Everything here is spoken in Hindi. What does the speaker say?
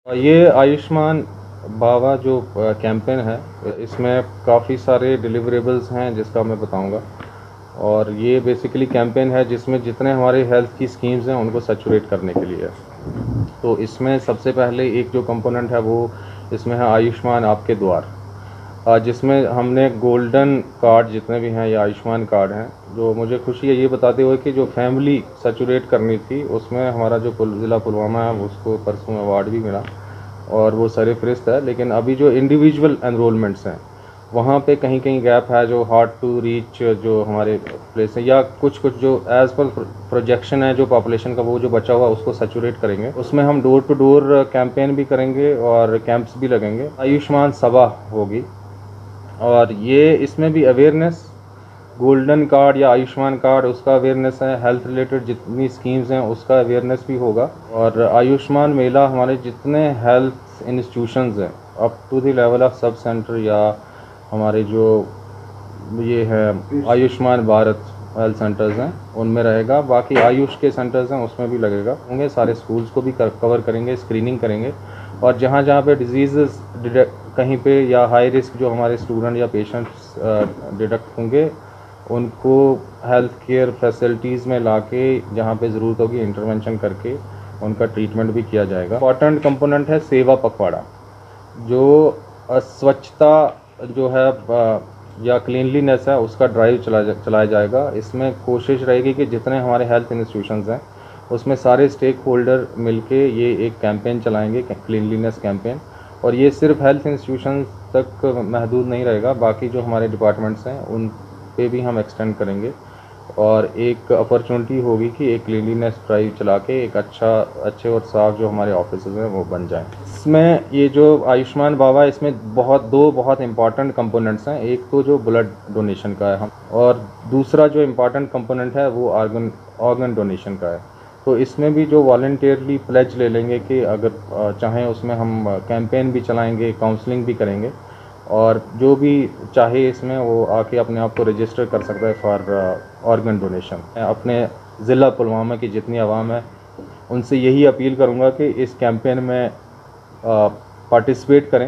ये आयुष्मान बाबा जो कैंपेन है, इसमें काफ़ी सारे डिलीवरेबल्स हैं जिसका मैं बताऊंगा। और ये बेसिकली कैंपेन है जिसमें जितने हमारे हेल्थ की स्कीम्स हैं उनको सैचुरेट करने के लिए है। तो इसमें सबसे पहले एक जो कंपोनेंट है वो इसमें है आयुष्मान आपके द्वार, जिसमें हमने गोल्डन कार्ड जितने भी हैं ये आयुष्मान कार्ड हैं। जो मुझे खुशी है ये बताते हुए कि जो फैमिली सैचुरेट करनी थी उसमें हमारा जो ज़िला पुलवामा है उसको परसों अवार्ड भी मिला और वो सरफ़हरिस्त है। लेकिन अभी जो इंडिविजुअल एनरोलमेंट्स हैं वहाँ पे कहीं कहीं गैप है, जो हार्ड टू रीच जो हमारे प्लेस है या कुछ कुछ जो एज़ पर प्रोजेक्शन है जो पॉपुलेशन का वो जो बचा हुआ उसको सैचुरेट करेंगे। उसमें हम डोर टू डोर कैंपेन भी करेंगे और कैंप्स भी लगेंगे। आयुष्मान सभा होगी और ये इसमें भी अवेयरनेस, गोल्डन कार्ड या आयुष्मान कार्ड उसका अवेयरनेस है, हेल्थ रिलेटेड जितनी स्कीम्स हैं उसका अवेयरनेस भी होगा। और आयुष्मान मेला हमारे जितने हेल्थ इंस्टीट्यूशंस हैं up to the level of sub centre या हमारे जो ये है आयुष्मान भारत हेल्थ सेंटर्स हैं उनमें रहेगा। बाकी आयुष के सेंटर्स हैं उसमें भी लगेगा होंगे। सारे स्कूल्स को भी कवर करेंगे, स्क्रीनिंग करेंगे। और जहाँ जहाँ पे डिजीज़ कहीं पे या हाई रिस्क जो हमारे स्टूडेंट या पेशेंट्स डिटेक्ट होंगे उनको हेल्थ केयर फैसिलिटीज़ में लाके जहाँ पे ज़रूरत होगी इंटरवेंशन करके उनका ट्रीटमेंट भी किया जाएगा। इम्पॉर्टेंट कंपोनेंट है सेवा पखवाड़ा, जो स्वच्छता जो है या क्लीनलीनेस है उसका ड्राइव चलाया जाएगा। इसमें कोशिश रहेगी कि जितने हमारे हेल्थ इंस्टीट्यूशंस हैं उसमें सारे स्टेक होल्डर मिलके ये एक कैंपेन चलाएंगे, क्लीनलीनेस कैंपेन। और ये सिर्फ हेल्थ इंस्टीट्यूशंस तक महदूद नहीं रहेगा, बाकी जो हमारे डिपार्टमेंट्स हैं उन पे भी हम एक्सटेंड करेंगे। और एक अपॉर्चुनिटी होगी कि एक क्लीनलीनेस ड्राइव चला के एक अच्छे और साफ जो हमारे ऑफिस हैं वो बन जाएं। इसमें ये जो आयुष्मान बाबा इसमें दो बहुत इंपॉर्टेंट कंपोनेंट्स हैं। एक तो जो ब्लड डोनेशन का है हम, और दूसरा जो इम्पॉर्टेंट कंपोनेंट है वो ऑर्गन डोनेशन का है। तो इसमें भी जो वॉलंटियरली प्लेज ले लेंगे कि अगर चाहें उसमें हम कैंपेन भी चलाएंगे, काउंसलिंग भी करेंगे। और जो भी चाहे इसमें वो आके अपने आप को रजिस्टर कर सकता है फॉर ऑर्गन डोनेशन। अपने ज़िला पुलवामा की जितनी आवाम है उनसे यही अपील करूँगा कि इस कैंपेन में पार्टिसिपेट करें।